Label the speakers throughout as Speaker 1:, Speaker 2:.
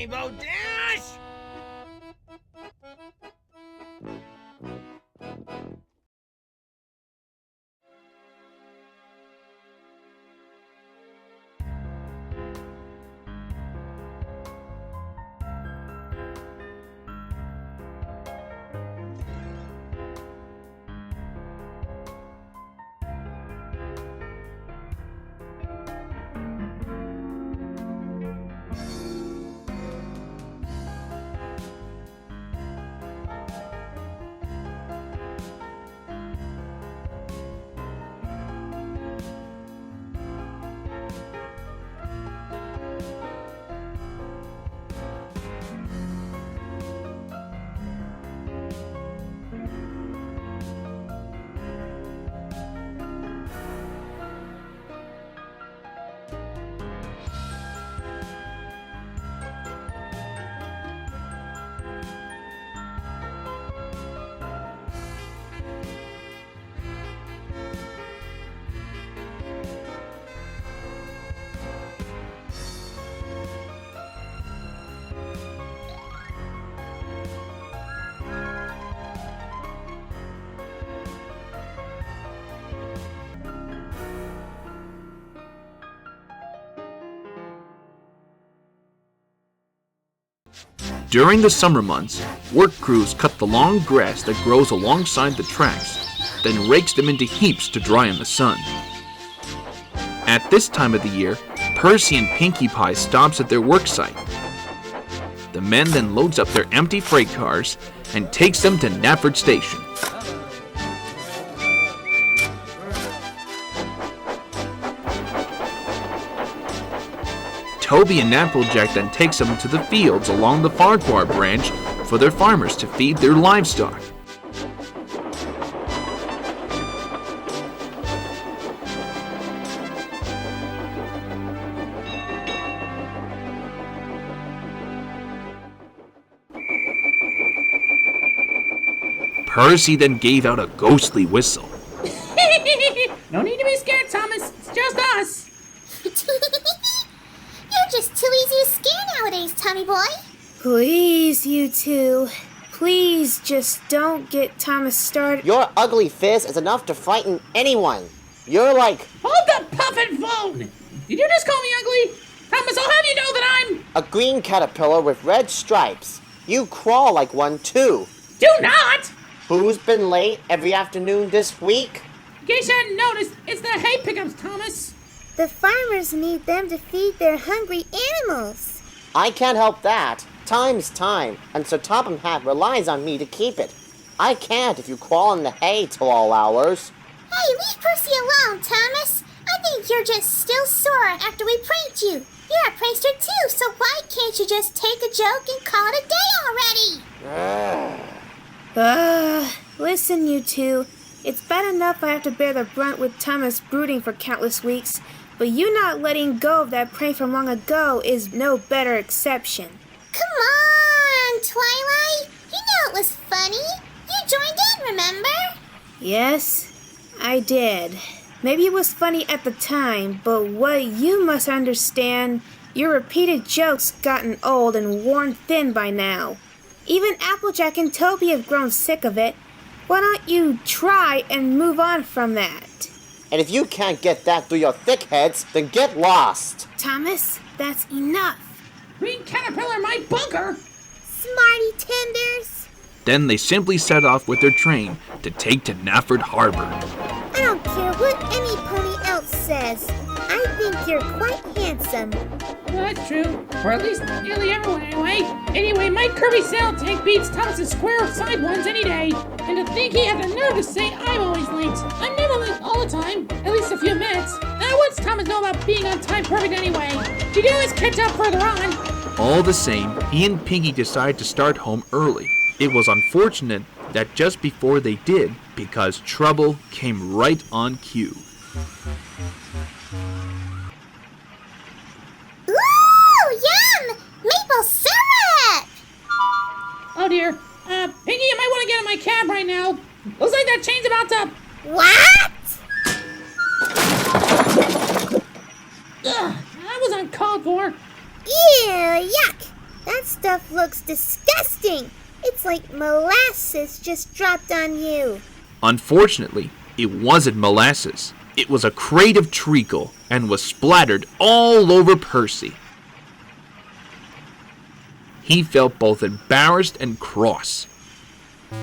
Speaker 1: Rainbow Dash!
Speaker 2: During the summer months, work crews cut the long grass that grows alongside the tracks, then rakes them into heaps to dry in the sun. At this time of the year, Percy and Pinkie Pie stops at their work site. The men then loads up their empty freight cars and takes them to Knapford Station. Toby and Applejack then takes them to the fields along the Farquhar branch for their farmers to feed their livestock. Percy then gave out a ghostly whistle.
Speaker 3: No need to be scared, Thomas. It's just us.
Speaker 4: You're just too easy to scare nowadays, Tommy boy.
Speaker 5: Please, you two. Please just don't get Thomas started.
Speaker 6: Your ugly fizz is enough to frighten anyone. You're like...
Speaker 3: Hold the puffin' phone! Did you just call me ugly? Thomas, I'll have you know that I'm...
Speaker 6: a green caterpillar with red stripes. You crawl like one, too.
Speaker 3: Do not!
Speaker 6: Who's been late every afternoon this week?
Speaker 3: In case you hadn't noticed, it's the hay pickups, Thomas.
Speaker 4: The farmers need them to feed their hungry animals.
Speaker 6: I can't help that. Time's time, and Sir Topham Hatt relies on me to keep it. I can't if you crawl in the hay till all hours.
Speaker 4: Hey, leave Percy alone, Thomas. I think you're just still sore after we pranked you. You're a prankster too, so why can't you just take a joke and call it a day already?
Speaker 5: Listen, you two. It's bad enough I have to bear the brunt with Thomas brooding for countless weeks, but you not letting go of that prank from long ago is no better exception.
Speaker 4: Come on, Twilight. You know it was funny. You joined in, remember?
Speaker 5: Yes, I did. Maybe it was funny at the time, but what you must understand, your repeated jokes gotten old and worn thin by now. Even Applejack and Toby have grown sick of it. Why don't you try and move on from that?
Speaker 6: And if you can't get that through your thick heads, then get lost.
Speaker 5: Thomas, that's enough.
Speaker 3: Green caterpillar, my bunker!
Speaker 4: Smarty tenders.
Speaker 2: Then they simply set off with their train to take to Knapford Harbor.
Speaker 4: I don't care what any pony else says. I think you're quite handsome.
Speaker 3: Well, that's true. Or at least nearly everyone anyway. Anyway, my Kirby sail tank beats Thomas's square side ones any day. And to think he had the nerve to say I'm always late. I'm never late all the time. At least a few minutes. Now what's Thomas know about being on time perfect anyway? You can always catch up further on.
Speaker 2: All the same, he and Pinkie decided to start home early. It was unfortunate that just before they did, because trouble came right on cue.
Speaker 4: Ooh, yum! Maple syrup!
Speaker 3: Oh dear. Pinkie, you might want to get in my cab right now. Looks like that chain's about to...
Speaker 4: What?
Speaker 3: Ugh, that was uncalled for.
Speaker 4: Ew, yuck! That stuff looks disgusting. It's like molasses just dropped on you.
Speaker 2: Unfortunately, it wasn't molasses. It was a crate of treacle and was splattered all over Percy. He felt both embarrassed and cross.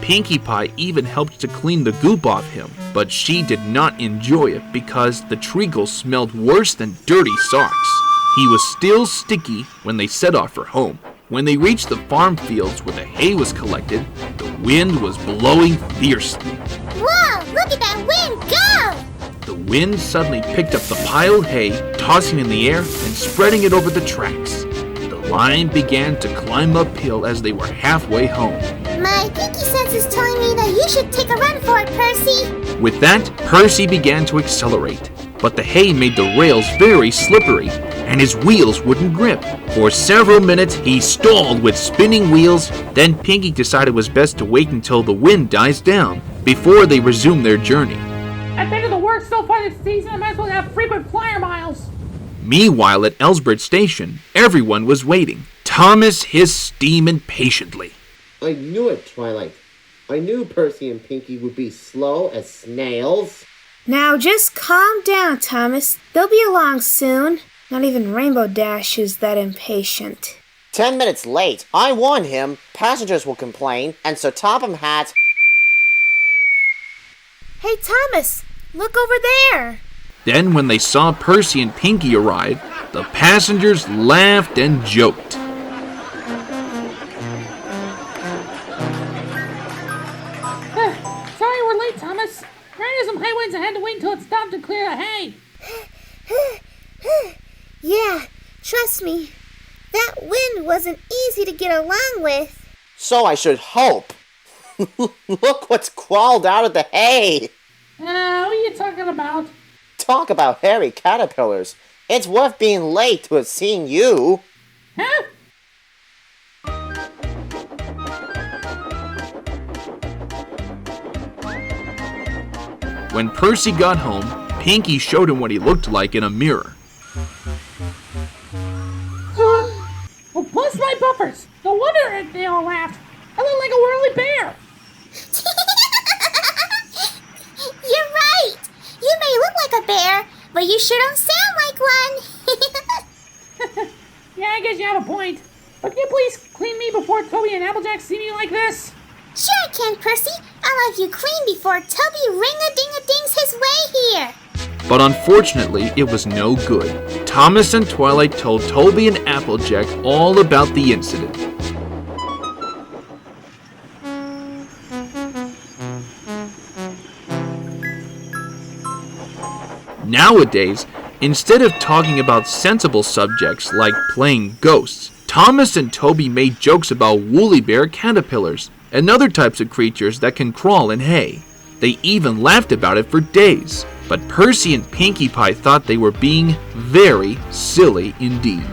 Speaker 2: Pinkie Pie even helped to clean the goop off him, but she did not enjoy it because the treacle smelled worse than dirty socks. He was still sticky when they set off for home. When they reached the farm fields where the hay was collected, the wind was blowing fiercely.
Speaker 4: Whoa, look at that wind go!
Speaker 2: The wind suddenly picked up the piled hay, tossing in the air and spreading it over the tracks. The line began to climb uphill as they were halfway home.
Speaker 4: My pinky sense is telling me that you should take a run for it, Percy.
Speaker 2: With that, Percy began to accelerate, but the hay made the rails very slippery, and his wheels wouldn't grip. For several minutes, he stalled with spinning wheels. Then Pinkie decided it was best to wait until the wind dies down before they resumed their journey.
Speaker 3: I've been to the work so far this season, I might as well have frequent flyer miles.
Speaker 2: Meanwhile, at Elsbridge Station, everyone was waiting. Thomas hissed steam impatiently.
Speaker 6: I knew it, Twilight. I knew Percy and Pinkie would be slow as snails.
Speaker 5: Now just calm down, Thomas. They'll be along soon. Not even Rainbow Dash is that impatient.
Speaker 6: 10 minutes late. I warned him. Passengers will complain, and so Topham Hatt...
Speaker 5: Hey, Thomas, look over there.
Speaker 2: Then when they saw Percy and Pinkie arrive, the passengers laughed and joked.
Speaker 3: Sorry we're late, Thomas. Ran into some high winds and had to wait until it stopped to clear the hay.
Speaker 4: Yeah, trust me. That wind wasn't easy to get along with.
Speaker 6: So I should hope. Look what's crawled out of the hay.
Speaker 3: What are you talking about?
Speaker 6: Talk about hairy caterpillars. It's worth being late to have seen you.
Speaker 3: Huh?
Speaker 2: When Percy got home, Pinkie showed him what he looked like in a mirror.
Speaker 3: Well, plus my buffers. No wonder they all laughed. I look like a whirly bear.
Speaker 4: You're right. You may look like a bear, but you sure don't sound like one.
Speaker 3: Yeah, I guess you have a point. But can you please clean me before Toby and Applejack see me like this?
Speaker 4: Sure I can, Percy. I'll have you clean before Toby ring-a-ding-a-dings his way here.
Speaker 2: But unfortunately, it was no good. Thomas and Twilight told Toby and Applejack all about the incident. Nowadays, instead of talking about sensible subjects like playing ghosts, Thomas and Toby made jokes about woolly bear caterpillars and other types of creatures that can crawl in hay. They even laughed about it for days. But Percy and Pinkie Pie thought they were being very silly indeed.